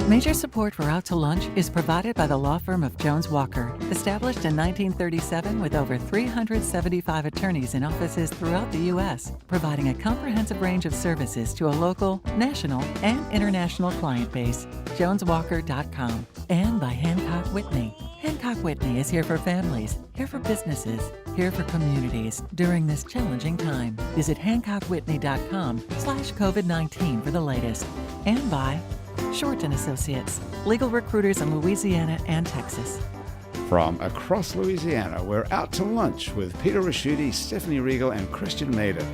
Major support for Out to Lunch is provided by the law firm of Jones Walker, established in 1937 with over 375 attorneys in offices throughout the U.S., providing a comprehensive range of services to a local, national, and international client base. JonesWalker.com. And by Hancock Whitney. Hancock Whitney is here for families, here for businesses, here for communities during this challenging time. Visit HancockWhitney.com/COVID-19 for the latest. And by Short & Associates, legal recruiters in Louisiana and Texas. From across Louisiana, we're out to lunch with Peter Raschuti, Stephanie Riegel, and Christian Mader.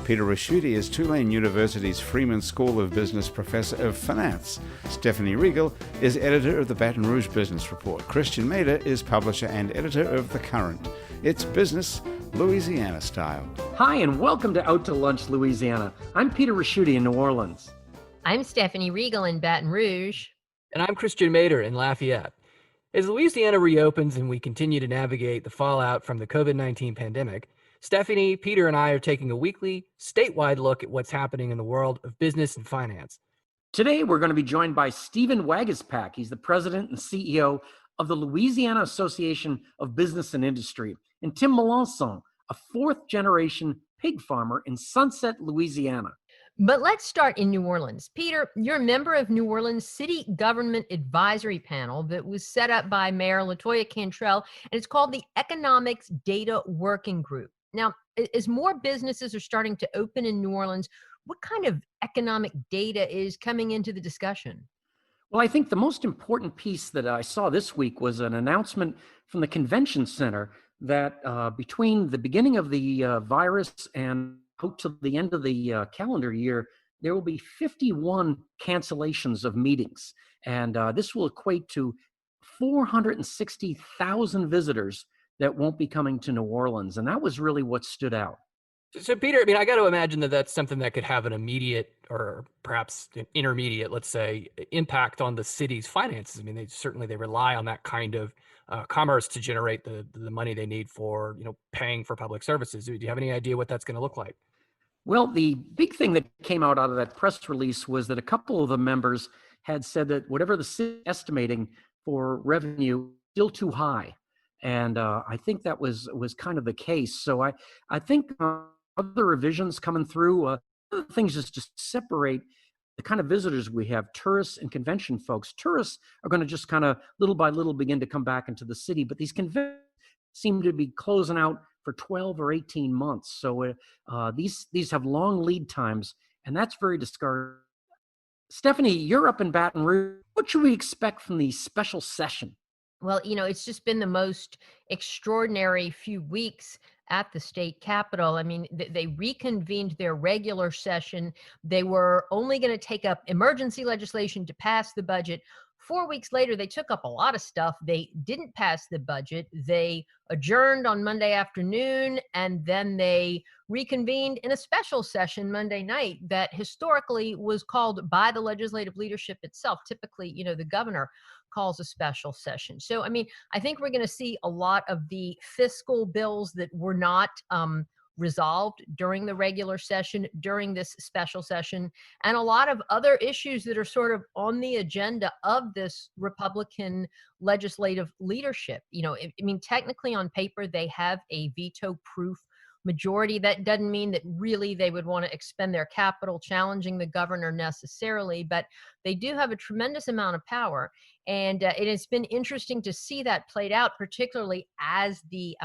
Peter Raschuti is Tulane University's Freeman School of Business Professor of Finance. Stephanie Riegel is editor of the Baton Rouge Business Report. Christian Mader is publisher and editor of The Current. It's business, Louisiana style. Hi, and welcome to Out to Lunch, Louisiana. I'm Peter Raschuti in New Orleans. I'm Stephanie Riegel in Baton Rouge. And I'm Christian Mader in Lafayette. As Louisiana reopens and we continue to navigate the fallout from the COVID-19 pandemic, Stephanie, Peter, and I are taking a weekly, statewide look at what's happening in the world of business and finance. Today, we're going to be joined by Stephen Waguespack. He's the president and CEO of the Louisiana Association of Business and Industry, and Tim Melanson, a fourth-generation pig farmer in Sunset, Louisiana. But let's start in New Orleans. Peter, you're a member of New Orleans City Government Advisory Panel that was set up by Mayor LaToya Cantrell, and it's called the Economics Data Working Group. Now, as more businesses are starting to open in New Orleans, what kind of economic data is coming into the discussion? Well, I think the most important piece that I saw this week was an announcement from the convention center that between the beginning of the virus and out to the end of the calendar year, there will be 51 cancellations of meetings. And this will equate to 460,000 visitors that won't be coming to New Orleans. And that was really what stood out. So, Peter, I got to imagine that that's something that could have an immediate or perhaps an intermediate, let's say, impact on the city's finances. They rely on that kind of commerce to generate the money they need for, paying for public services. Do you have any idea what that's going to look like? Well, the big thing that came out of that press release was that a couple of the members had said that whatever the city estimating for revenue is still too high. And I think that was kind of the case. So I think other revisions coming through, things just to separate the kind of visitors we have, tourists and convention folks. Tourists are going to just kind of little by little begin to come back into the city, but these conventions seem to be closing out for 12 or 18 months. So these have long lead times, and that's very discouraging. Stephanie, you're up in Baton Rouge. What should we expect from the special session? Well, it's just been the most extraordinary few weeks at the state capitol. They reconvened their regular session. They were only going to take up emergency legislation to pass the budget. 4 weeks later, they took up a lot of stuff. They didn't pass the budget. They adjourned on Monday afternoon, and then they reconvened in a special session Monday night that historically was called by the legislative leadership itself. Typically, the governor calls a special session. So, I think we're going to see a lot of the fiscal bills that were not resolved during the regular session, during this special session, and a lot of other issues that are sort of on the agenda of this Republican legislative leadership. Technically on paper, they have a veto-proof majority. That doesn't mean that really they would want to expend their capital challenging the governor necessarily, but they do have a tremendous amount of power. And it has been interesting to see that played out, particularly as the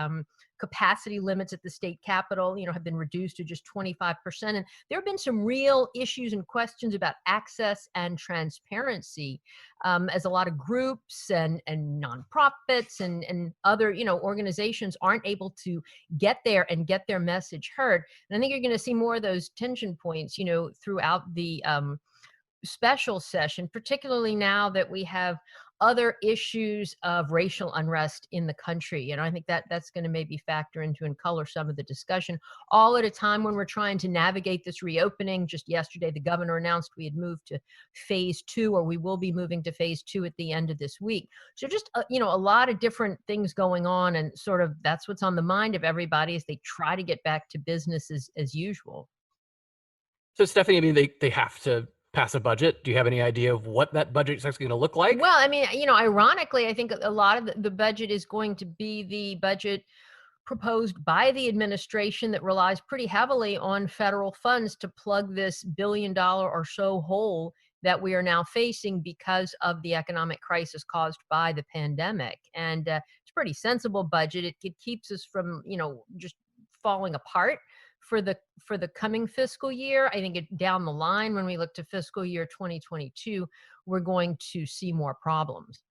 capacity limits at the state capitol, have been reduced to just 25%. And there have been some real issues and questions about access and transparency, as a lot of groups and nonprofits and other, organizations aren't able to get there and get their message heard. And I think you're going to see more of those tension points, throughout the special session, particularly now that we have other issues of racial unrest in the country. I think that's going to maybe factor into and color some of the discussion, all at a time when we're trying to navigate this reopening. Just yesterday, the governor announced we had moved to phase 2, or we will be moving to phase 2 at the end of this week. So just, a lot of different things going on, and sort of that's what's on the mind of everybody as they try to get back to business as usual. So, Stephanie, they have to pass a budget. Do you have any idea of what that budget is actually going to look like? Well, I mean, ironically, I think a lot of the budget is going to be the budget proposed by the administration that relies pretty heavily on federal funds to plug this $1 billion or so hole that we are now facing because of the economic crisis caused by the pandemic. And it's a pretty sensible budget. It keeps us from, just falling apart for the coming fiscal year. I think down the line, when we look to fiscal year 2022, we're going to see more problems.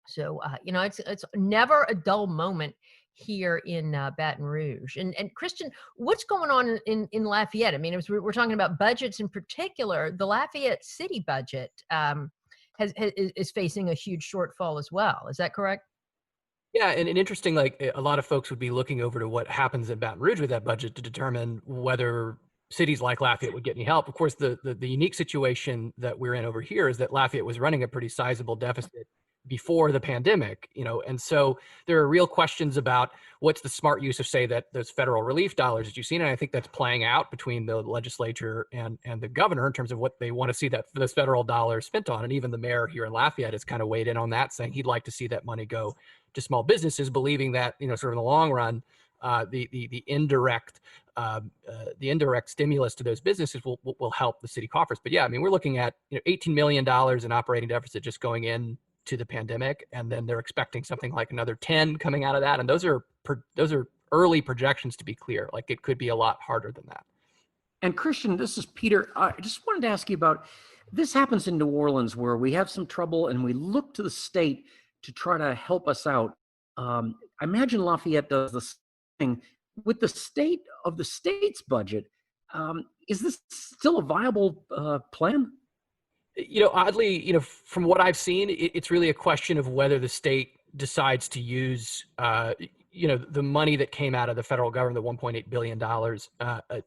So, it's never a dull moment here in Baton Rouge. And Christian, what's going on in Lafayette? I mean, as we're talking about budgets in particular, the Lafayette city budget is facing a huge shortfall as well. Is that correct? Yeah, and interesting, like a lot of folks would be looking over to what happens in Baton Rouge with that budget to determine whether cities like Lafayette would get any help. Of course, the unique situation that we're in over here is that Lafayette was running a pretty sizable deficit before the pandemic, and so there are real questions about what's the smart use of, say, that those federal relief dollars that you've seen. And I think that's playing out between the legislature and the governor in terms of what they want to see those federal dollars spent on. And even the mayor here in Lafayette has kind of weighed in on that, saying he'd like to see that money go to small businesses, believing that, sort of in the long run, the indirect stimulus to those businesses will help the city coffers. But yeah, I mean, we're looking at $18 million in operating deficit just going in to the pandemic, and then they're expecting something like another 10 coming out of that. And those are early projections, to be clear. Like, it could be a lot harder than that. And Christian, this is Peter. I just wanted to ask you about, this happens in New Orleans where we have some trouble and we look to the state to try to help us out. I imagine Lafayette does the same thing. With the state of the state's budget, is this still a viable plan? Oddly, from what I've seen, it's really a question of whether the state decides to use, the money that came out of the federal government, the $1.8 billion,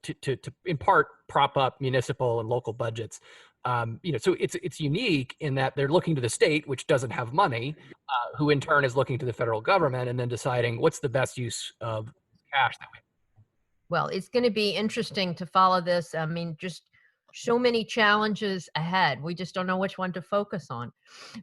to in part prop up municipal and local budgets. So it's unique in that they're looking to the state, which doesn't have money, who in turn is looking to the federal government and then deciding what's the best use of cash that we have. Well, it's going to be interesting to follow this. I mean, just so many challenges ahead. We just don't know which one to focus on.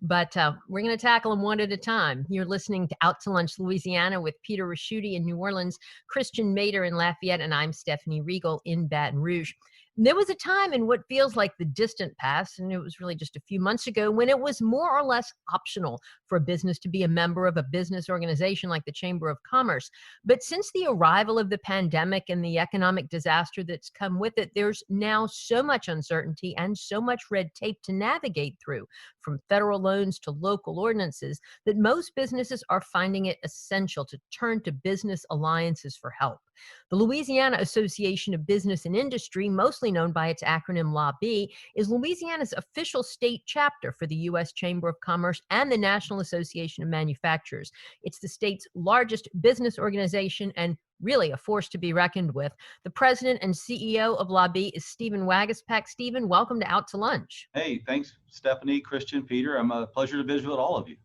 But we're going to tackle them one at a time. You're listening to Out to Lunch Louisiana with Peter Raschuti in New Orleans, Christian Mader in Lafayette, and I'm Stephanie Riegel in Baton Rouge. There was a time in what feels like the distant past, and it was really just a few months ago, when it was more or less optional for a business to be a member of a business organization like the Chamber of Commerce. But since the arrival of the pandemic and the economic disaster that's come with it, there's now so much uncertainty and so much red tape to navigate through, from federal loans to local ordinances, that most businesses are finding it essential to turn to business alliances for help. The Louisiana Association of Business and Industry, mostly known by its acronym LABI, is Louisiana's official state chapter for the U.S. Chamber of Commerce and the National Association of Manufacturers. It's the state's largest business organization and really a force to be reckoned with. The president and CEO of LABI is Stephen Waguespack. Stephen, welcome to Out to Lunch. Hey, thanks, Stephanie, Christian, Peter. I'm a pleasure to visit with all of you.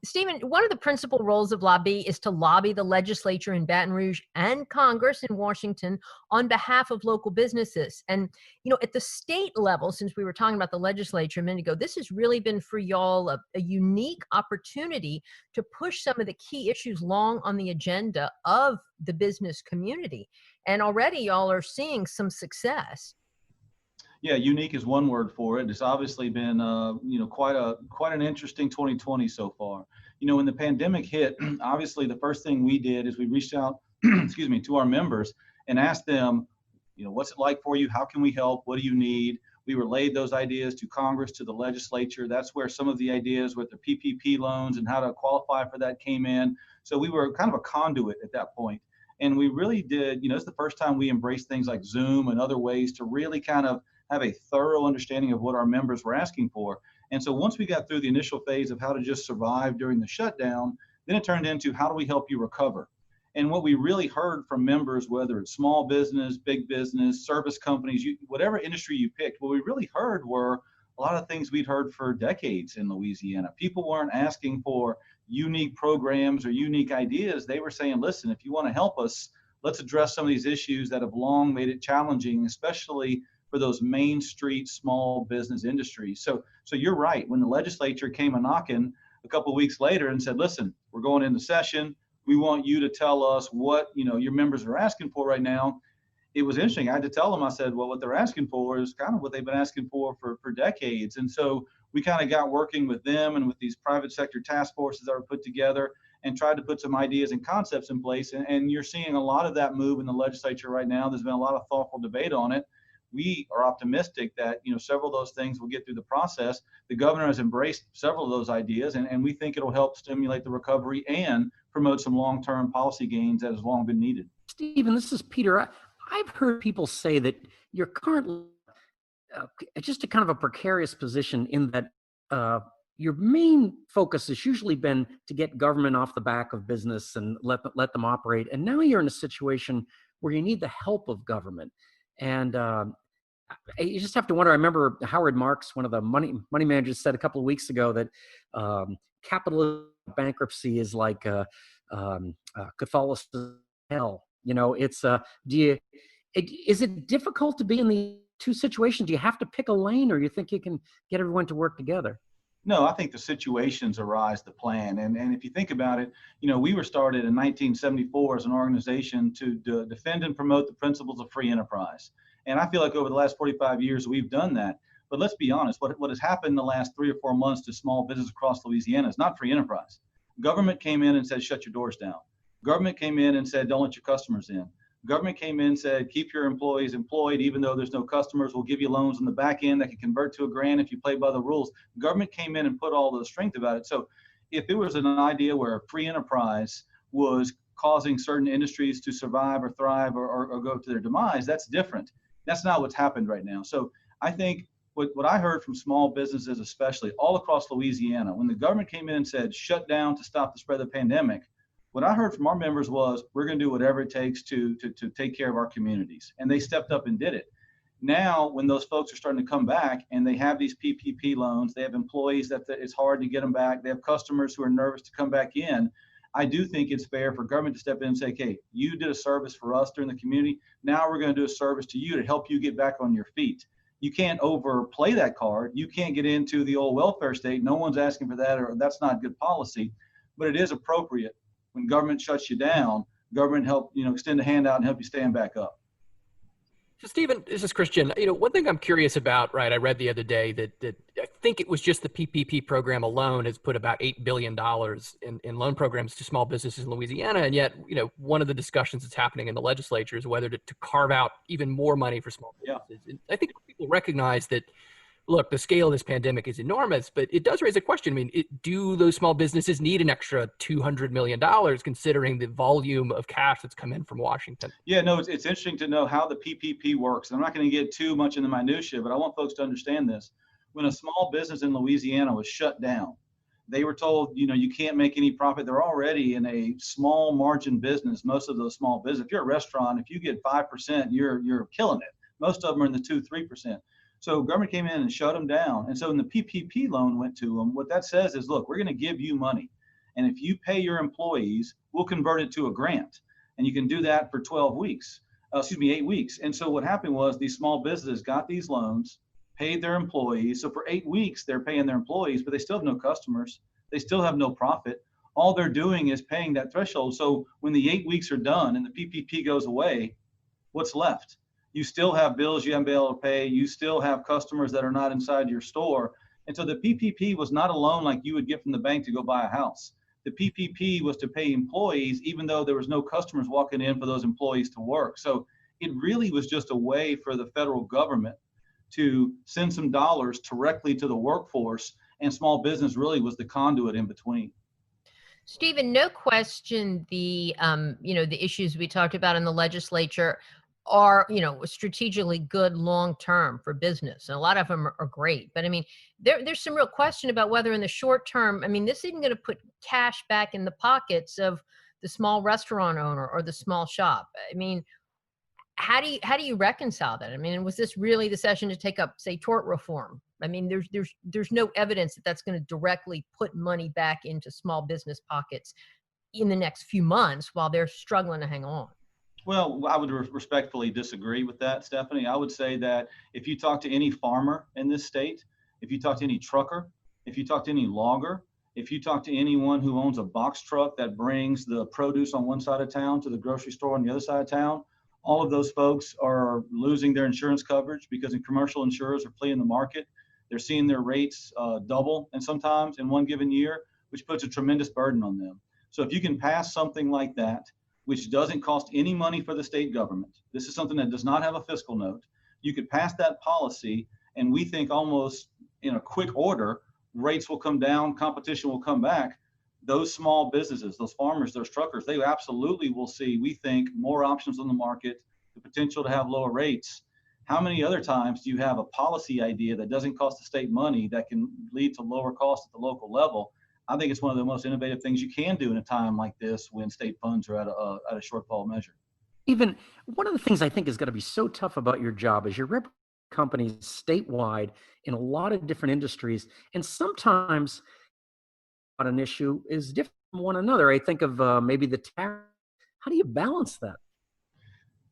Stephen, one of the principal roles of LABI is to lobby the legislature in Baton Rouge and Congress in Washington on behalf of local businesses. And, at the state level, since we were talking about the legislature a minute ago, this has really been for y'all a unique opportunity to push some of the key issues long on the agenda of the business community. And already y'all are seeing some success. Yeah, unique is one word for it. It's obviously been, quite an interesting 2020 so far. When the pandemic hit, obviously the first thing we did is we reached out, to our members and asked them, what's it like for you? How can we help? What do you need? We relayed those ideas to Congress, to the legislature. That's where some of the ideas with the PPP loans and how to qualify for that came in. So we were kind of a conduit at that point. And we really did, it's the first time we embraced things like Zoom and other ways to really kind of have a thorough understanding of what our members were asking for. And so once we got through the initial phase of how to just survive during the shutdown, then it turned into how do we help you recover? And what we really heard from members, whether it's small business, big business, service companies, whatever industry you picked, what we really heard were a lot of things we'd heard for decades in Louisiana. People weren't asking for unique programs or unique ideas. They were saying, listen, if you want to help us, let's address some of these issues that have long made it challenging, especially for those main street small business industries. So you're right. When the legislature came a knocking a couple of weeks later and said, listen, we're going into session. We want you to tell us what your members are asking for right now. It was interesting. I had to tell them, I said, well, what they're asking for is kind of what they've been asking for decades. And so we kind of got working with them and with these private sector task forces that were put together and tried to put some ideas and concepts in place. And you're seeing a lot of that move in the legislature right now. There's been a lot of thoughtful debate on it. We are optimistic that several of those things will get through the process. The governor has embraced several of those ideas, and we think it'll help stimulate the recovery and promote some long-term policy gains that has long been needed. Stephen, this is Peter. I've heard people say that you're currently just a kind of a precarious position in that your main focus has usually been to get government off the back of business and let them operate. And now you're in a situation where you need the help of government. And you just have to wonder. I remember Howard Marks, one of the money managers, said a couple of weeks ago that capital bankruptcy is like Catholicism hell. It's is it difficult to be in the two situations? Do you have to pick a lane, or you think you can get everyone to work together? No, I think the situations arise the plan. And if you think about it, we were started in 1974 as an organization to defend and promote the principles of free enterprise. And I feel like over the last 45 years, we've done that. But let's be honest, what has happened in the last 3 or 4 months to small business across Louisiana is not free enterprise. Government came in and said, shut your doors down. Government came in and said, don't let your customers in. Government came in and said, keep your employees employed, even though there's no customers. We'll give you loans on the back end that can convert to a grant if you play by the rules. Government came in and put all the strength about it. So if there was an idea where free enterprise was causing certain industries to survive or thrive or go to their demise, that's different. That's not what's happened right now. So I think what I heard from small businesses, especially all across Louisiana, when the government came in and said, shut down to stop the spread of the pandemic, what I heard from our members was, we're going to do whatever it takes to take care of our communities. And they stepped up and did it. Now, when those folks are starting to come back and they have these PPP loans, they have employees that it's hard to get them back, they have customers who are nervous to come back in, I do think it's fair for government to step in and say, okay, you did a service for us during the community. Now we're going to do a service to you to help you get back on your feet. You can't overplay that card. You can't get into the old welfare state. No one's asking for that, or that's not good policy. But it is appropriate when government shuts you down, government help, extend a hand out and help you stand back up. So Stephen, this is Christian. One thing I'm curious about, right? I read the other day that I think it was just the PPP program alone has put about $8 billion in loan programs to small businesses in Louisiana. And yet, one of the discussions that's happening in the legislature is whether to carve out even more money for small businesses. Yeah. And I think people recognize that, look, the scale of this pandemic is enormous, but it does raise a question. I mean, do those small businesses need an extra $200 million considering the volume of cash that's come in from Washington? Yeah, no, it's interesting to know how the PPP works. I'm not going to get too much in the minutia, but I want folks to understand this. When a small business in Louisiana was shut down, they were told, you can't make any profit. They're already in a small margin business. Most of those small business, if you're a restaurant, if you get 5%, you're killing it. Most of them are in the 2-3%. So government came in and shut them down. And so when the PPP loan went to them, what that says is, look, we're going to give you money. And if you pay your employees, we'll convert it to a grant. And you can do that for 8 weeks. And so what happened was these small businesses got these loans, paid their employees. So for 8 weeks, they're paying their employees, but they still have no customers. They still have no profit. All they're doing is paying that threshold. So when the 8 weeks are done and the PPP goes away, what's left? You still have bills you haven't been able to pay. You still have customers that are not inside your store. And so the PPP was not a loan like you would get from the bank to go buy a house. The PPP was to pay employees, even though there was no customers walking in for those employees to work. So it really was just a way for the federal government to send some dollars directly to the workforce, and small business really was the conduit in between. Stephen, no question the issues we talked about in the legislature are, strategically good long-term for business. And a lot of them are great. But I mean, there's some real question about whether in the short term, this isn't going to put cash back in the pockets of the small restaurant owner or the small shop. I mean, how do you reconcile that? I mean, was this really the session to take up, say, tort reform? I mean, there's no evidence that that's going to directly put money back into small business pockets in the next few months while they're struggling to hang on. Well, I would respectfully disagree with that, Stephanie. I would say that if you talk to any farmer in this state, if you talk to any trucker, if you talk to any logger, if you talk to anyone who owns a box truck that brings the produce on one side of town to the grocery store on the other side of town, all of those folks are losing their insurance coverage because the commercial insurers are fleeing the market. They're seeing their rates double and sometimes in one given year, which puts a tremendous burden on them. So if you can pass something like that, which doesn't cost any money for the state government. This is something that does not have a fiscal note. You could pass that policy, and we think almost in a quick order, rates will come down, competition will come back. Those small businesses, those farmers, those truckers, they absolutely will see, we think, more options on the market, the potential to have lower rates. How many other times do you have a policy idea that doesn't cost the state money that can lead to lower costs at the local level? I think it's one of the most innovative things you can do in a time like this when state funds are at a shortfall measure. Even one of the things I think is going to be so tough about your job is you're representing companies statewide in a lot of different industries, and sometimes an issue is different from one another. I think of maybe the tariff. How do you balance that?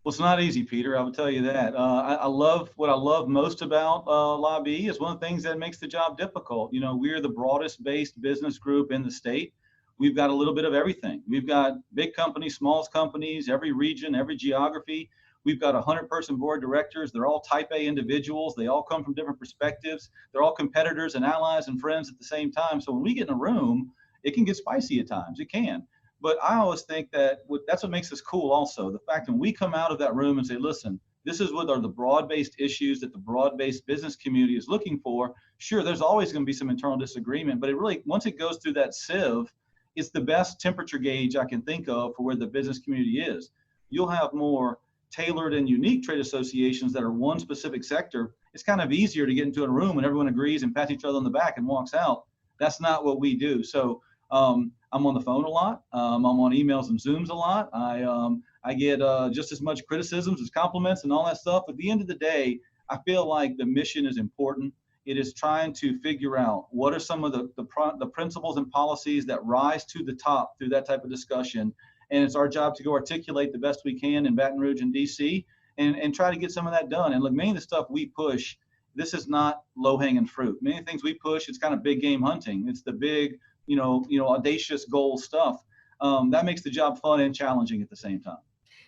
Well, it's not easy, Peter. I will tell you that. I love what I love most about LABI is one of the things that makes the job difficult. You know, we're the broadest based business group in the state. We've got a little bit of everything. We've got big companies, small companies, every region, every geography. We've got 100-person board of directors. They're all type A individuals. They all come from different perspectives. They're all competitors and allies and friends at the same time. So when we get in a room, it can get spicy at times. It can. But I always think that that's what makes us cool also. The fact that we come out of that room and say, listen, this is what are the broad-based issues that the broad-based business community is looking for. Sure, there's always going to be some internal disagreement, but it really, once it goes through that sieve, it's the best temperature gauge I can think of for where the business community is. You'll have more tailored and unique trade associations that are one specific sector. It's kind of easier to get into a room and everyone agrees and pats each other on the back and walks out. That's not what we do. So I'm on the phone a lot. I'm on emails and Zooms a lot. I get just as much criticisms as compliments and all that stuff. At the end of the day, I feel like the mission is important. It is trying to figure out what are some of the principles and policies that rise to the top through that type of discussion. And it's our job to go articulate the best we can in Baton Rouge and DC and try to get some of that done. And look, many of the stuff we push, this is not low-hanging fruit. Many things we push, it's kind of big game hunting. It's the big, audacious goal stuff. That makes the job fun and challenging at the same time.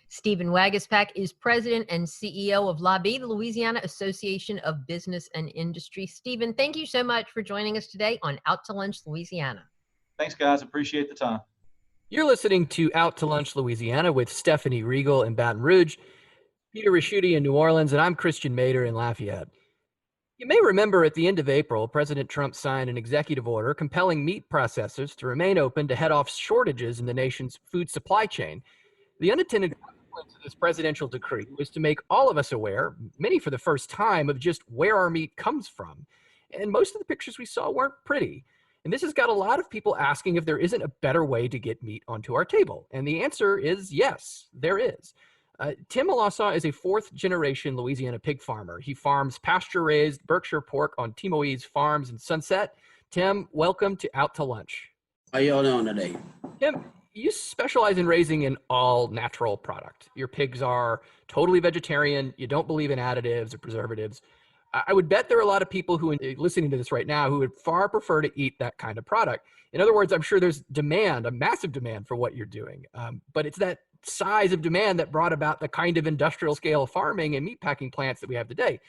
Stephen Waguespack is president and CEO of LABI, the Louisiana Association of Business and Industry. Stephen, thank you so much for joining us today on Out to Lunch Louisiana. Thanks, guys. Appreciate the time. You're listening to Out to Lunch Louisiana with Stephanie Riegel in Baton Rouge, Peter Raschuti in New Orleans, and I'm Christian Mader in Lafayette. You may remember at the end of April, President Trump signed an executive order compelling meat processors to remain open to head off shortages in the nation's food supply chain. The unintended consequence of this presidential decree was to make all of us aware, many for the first time, of just where our meat comes from. And most of the pictures we saw weren't pretty. And this has got a lot of people asking if there isn't a better way to get meat onto our table. And the answer is yes, there is. Tim Alassaw is a fourth-generation Louisiana pig farmer. He farms pasture-raised Berkshire pork on Timoise Farms in Sunset. Tim, welcome to Out to Lunch. How y'all doing today? Tim, you specialize in raising an all-natural product. Your pigs are totally vegetarian. You don't believe in additives or preservatives. I would bet there are a lot of people who are listening to this right now who would far prefer to eat that kind of product. In other words, I'm sure there's demand, a massive demand for what you're doing. But it's that size of demand that brought about the kind of industrial scale farming and meatpacking plants that we have today.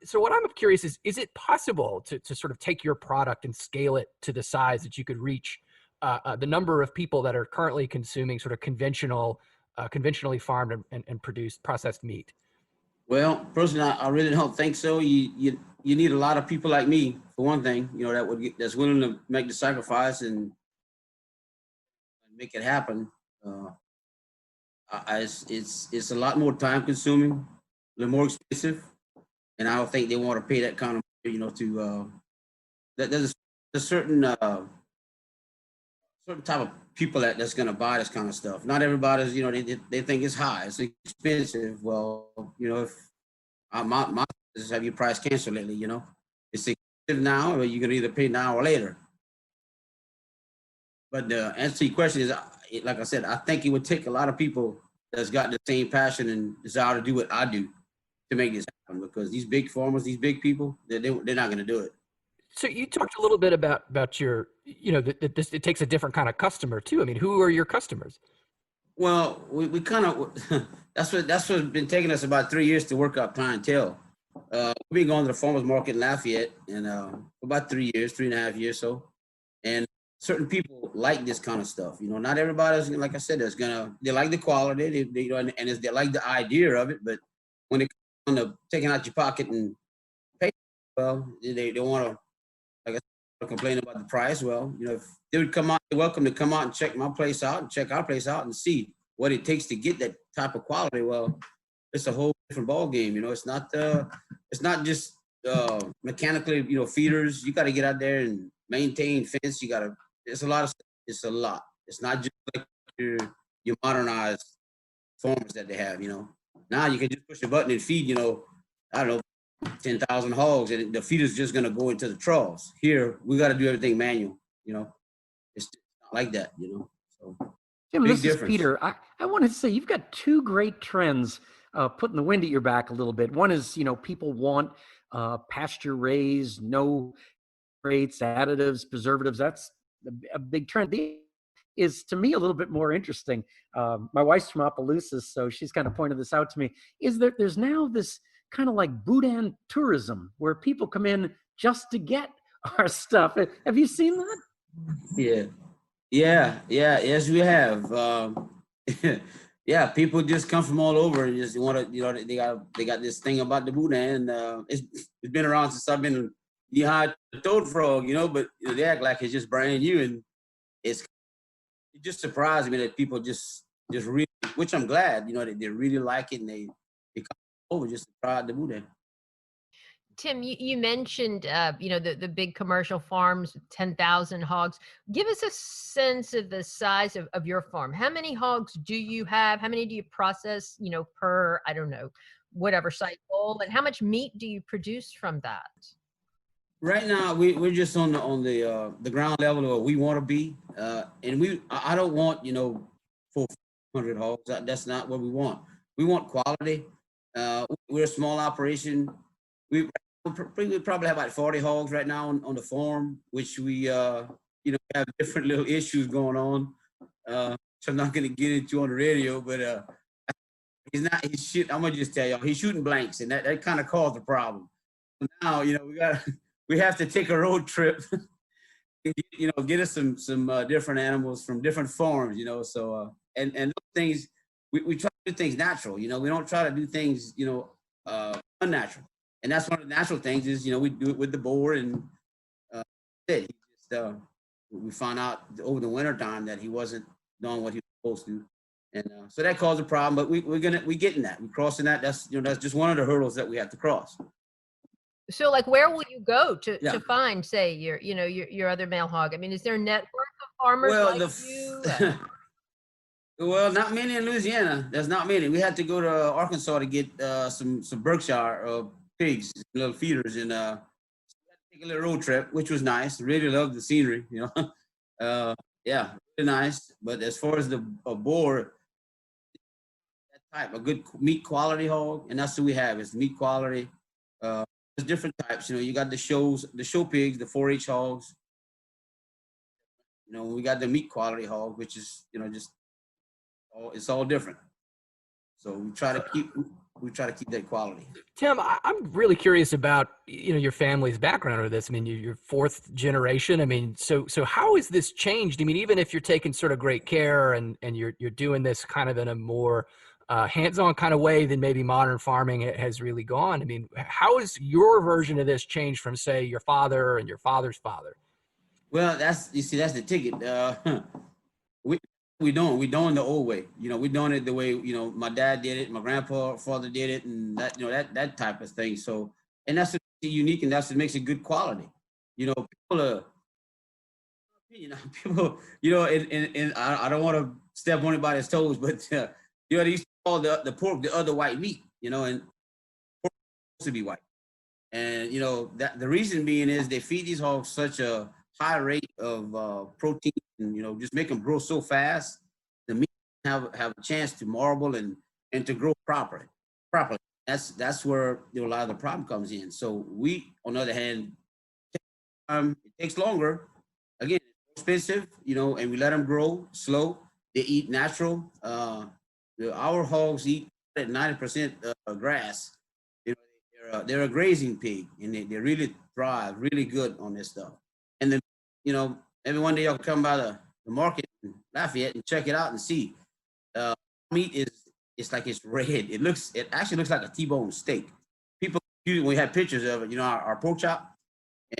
So what I'm curious is it possible to sort of take your product and scale it to the size that you could reach the number of people that are currently consuming sort of conventionally farmed and produced processed meat? Well, personally, I really don't think so. You need a lot of people like me, for one thing, that's willing to make the sacrifice and make it happen. It's a lot more time consuming, a little more expensive, and I don't think they want to pay that kind of, there's a certain type of people that's going to buy this kind of stuff. Not everybody's, they think it's high, it's expensive. Well, if my business have your price canceled lately, it's expensive now, or you're going to either pay now or later. But the answer to your question is, like I said, I think it would take a lot of people that's got the same passion and desire to do what I do to make this happen, because these big farmers, these big people, they're not going to do it. So you talked a little bit about your, that this, it takes a different kind of customer too. I mean, who are your customers? Well, we kind of, that's what's been taking us about 3 years to work out clientele. We've been going to the farmers market in Lafayette and about 3 years, 3.5 years so. And certain people like this kind of stuff. Not everybody's, like I said, they like the quality, they like the idea of it, but when it comes to taking out your pocket and pay, well, they want to, like I said, complain about the price. Well, if they would come out, they're welcome to come out and check my place out and check our place out and see what it takes to get that type of quality. Well, it's a whole different ball game. It's not just mechanically, feeders. You got to get out there and maintain fence. It's a lot. It's not just like your modernized farmers that they have. Now you can just push a button and feed, I don't know, 10,000 hogs, and the feeder's just gonna go into the troughs. Here, we got to do everything manual. It's not like that. So, Jim, this difference. is Peter. I wanted to say you've got two great trends putting the wind at your back a little bit. One is, people want pasture raised, no traits, additives, preservatives. That's a big trend. The is, to me, a little bit more interesting. My wife's from Opelousas, so she's kind of pointed this out to me, is that there's now this kind of like Boudin tourism where people come in just to get our stuff. Have you seen that? Yeah. Yes, we have. Yeah, people just come from all over and just want to, they got this thing about the Boudin. It's been around since I've been behind the toad frog, but they act like it's just brand new, and it just surprised me that people just really, which I'm glad, they really like it, and they come over just to try the Boudin. Tim, you mentioned, the big commercial farms, 10,000 hogs. Give us a sense of the size of your farm. How many hogs do you have? How many do you process, per, I don't know, whatever cycle? And how much meat do you produce from that? Right now, we're just on the ground level of where we want to be. And I don't want, 400 hogs. That's not what we want. We want quality. We're a small operation. We probably have about 40 hogs right now on the farm, which we, have different little issues going on. So I'm not going to get into on the radio, but I'm going to just tell y'all, he's shooting blanks, and that kind of caused the problem. So now, we have to take a road trip, get us some different animals from different farms, so, and those things, we try to do things natural, we don't try to do things, unnatural. And that's one of the natural things is, we do it with the boar, and we found out over the winter time that he wasn't doing what he was supposed to. And so that caused a problem, but we're getting that. We're crossing that. That's just one of the hurdles that we have to cross. So, like, where will you go to find, say, your other male hog? I mean, is there a network of farmers like you? Well, not many in Louisiana. There's not many. We had to go to Arkansas to get some Berkshire pigs, little feeders, and take a little road trip, which was nice. Really loved the scenery, yeah, really nice. But as far as the boar, that type, a good meat quality hog, and that's what we have, is meat quality. There's different types, you got the show pigs, the 4-H hogs. We got the meat quality hog, which is, it's all different. So we try to keep that quality. Tim, I'm really curious about, your family's background with this. I mean, you're fourth generation. I mean, so how has this changed? I mean, even if you're taking sort of great care and you're doing this kind of in a more hands-on kind of way than maybe modern farming has really gone. I mean, how has your version of this changed from, say, your father and your father's father? Well, that's the ticket. We're doing the old way. We're doing it the way, my dad did it, my father did it, and that type of thing. So, and that's unique, and that's what makes it good quality. People are, and I don't want to step on anybody's toes, but they used to call the pork the other white meat, and pork is supposed to be white. And that the reason being is they feed these hogs such a high rate of protein, and just make them grow so fast. The meat have a chance to marble and to grow properly. That's where a lot of the problem comes in. So we, on the other hand, it takes longer. Again, it's expensive, and we let them grow slow. They eat natural. Our hogs eat at 90% grass. They're a grazing pig, and they really thrive really good on this stuff. And then, every one day y'all can come by the market in Lafayette and check it out and see. Meat it's like it's red. It actually looks like a T-bone steak. People, when we have pictures of it, our pork chop,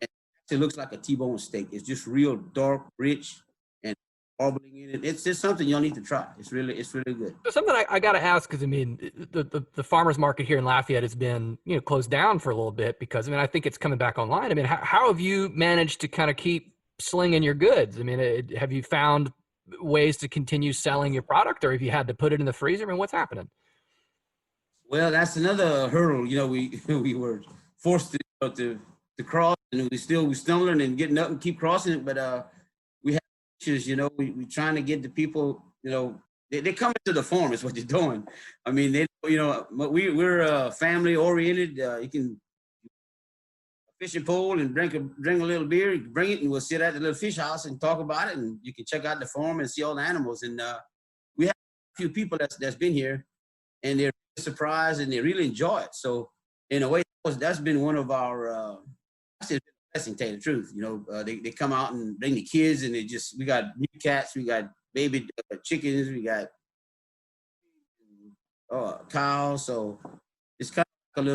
and it looks like a T-bone steak. It's just real dark, rich, and marbling in it. It's just something you'll need to try. It's really good. So something I got to ask, because the farmers market here in Lafayette has been closed down for a little bit because I think it's coming back online. How have you managed to kind of keep slinging your goods? Have you found ways to continue selling your product, or have you had to put it in the freezer? What's happening? Well, that's another hurdle. We were forced to cross, and we're stumbling and getting up and keep crossing it. But we have issues. We trying to get the people. They come into the farm is what they're doing. We're family oriented. You can fishing pole and drink a little beer. You can bring it, and we'll sit at the little fish house and talk about it. And you can check out the farm and see all the animals. And we have a few people that's been here, and they're surprised and they really enjoy it. So in a way, that's been one of our blessing, to tell you the truth. They come out and bring the kids, and we got new cats, we got baby chickens, we got cows. So it's kind of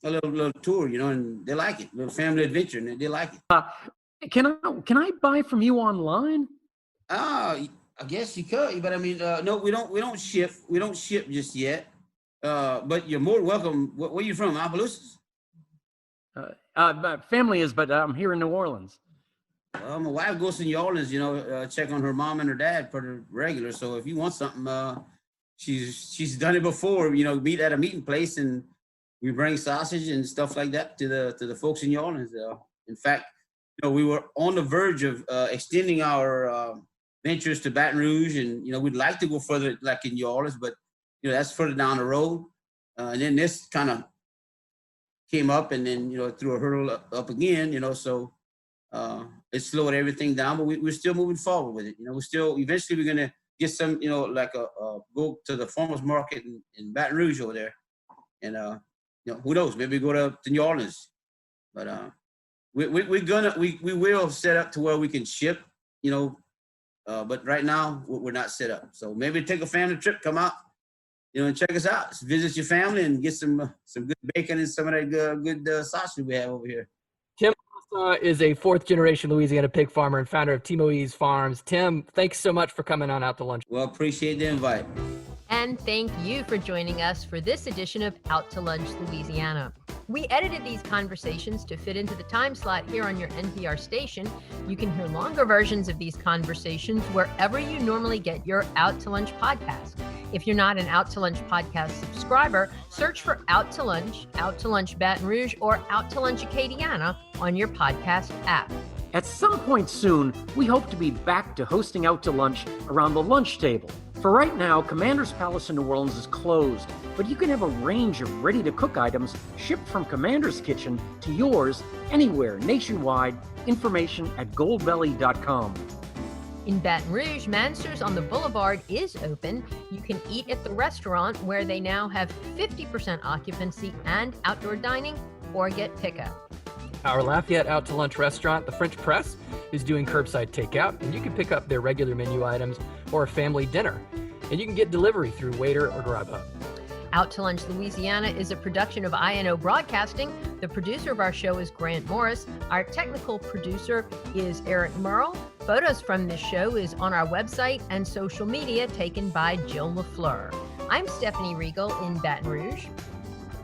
a little tour, and they like it. A little family adventure, and they like it. Can I buy from you online? I guess you could, but no, we don't ship. We don't ship just yet. But you're more welcome. Where are you from? Opelousas? My family is, but I'm here in New Orleans. My wife goes to New Orleans, check on her mom and her dad pretty regular. So if you want something, she's done it before. Meet at a meeting place, and we bring sausage and stuff like that to the folks in New Orleans. In fact, we were on the verge of extending our ventures to Baton Rouge, and we'd like to go further, like in New Orleans, but that's further down the road. And then this kind of came up, and then threw a hurdle up again. So it slowed everything down, but we're still moving forward with it. We're still eventually we're gonna get some, like go to the farmers market in Baton Rouge over there, and who knows? Maybe go to New Orleans, but we will set up to where we can ship, but right now we're not set up. So maybe take a family trip, come out, and check us out. Visit your family and get some good bacon and some of that good sausage we have over here. Tim is a fourth-generation Louisiana pig farmer and founder of Timo's Farms. Tim, thanks so much for coming on Out to Lunch. Well, appreciate the invite. And thank you for joining us for this edition of Out to Lunch Louisiana. We edited these conversations to fit into the time slot here on your NPR station. You can hear longer versions of these conversations wherever you normally get your Out to Lunch podcast. If you're not an Out to Lunch podcast subscriber, search for Out to Lunch Baton Rouge, or Out to Lunch Acadiana on your podcast app. At some point soon, we hope to be back to hosting Out to Lunch around the lunch table. For right now, Commander's Palace in New Orleans is closed, but you can have a range of ready-to-cook items shipped from Commander's Kitchen to yours anywhere nationwide. Information at goldbelly.com. In Baton Rouge, Mansur's on the Boulevard is open. You can eat at the restaurant, where they now have 50% occupancy and outdoor dining, or get pickup. Our Lafayette Out to Lunch restaurant, The French Press, is doing curbside takeout, and you can pick up their regular menu items or a family dinner. And you can get delivery through Waiter or Grubhub. Out to Lunch Louisiana is a production of INO Broadcasting. The producer of our show is Grant Morris. Our technical producer is Eric Merle. Photos from this show is on our website and social media, taken by Jill LaFleur. I'm Stephanie Riegel in Baton Rouge.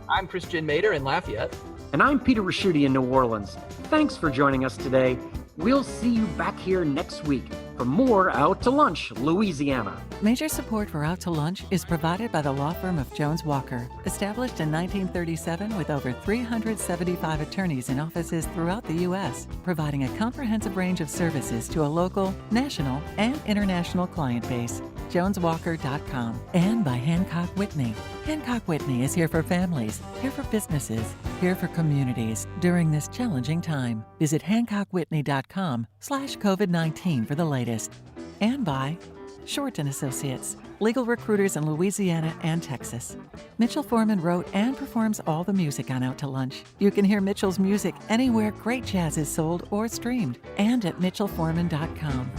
I'm Christian Mader in Lafayette. And I'm Peter Raschuti in New Orleans. Thanks for joining us today. We'll see you back here next week for more Out to Lunch Louisiana. Major support for Out to Lunch is provided by the law firm of Jones Walker, established in 1937 with over 375 attorneys in offices throughout the U.S., providing a comprehensive range of services to a local, national, and international client base. joneswalker.com. And by Hancock Whitney. Hancock Whitney is here for families, here for businesses, here for communities during this challenging time. Visit hancockwhitney.com/COVID-19 for the latest. And by Shorten Associates, legal recruiters in Louisiana and Texas. Mitchell Foreman wrote and performs all the music on Out to Lunch. You can hear Mitchell's music anywhere great jazz is sold or streamed, and at mitchellforeman.com.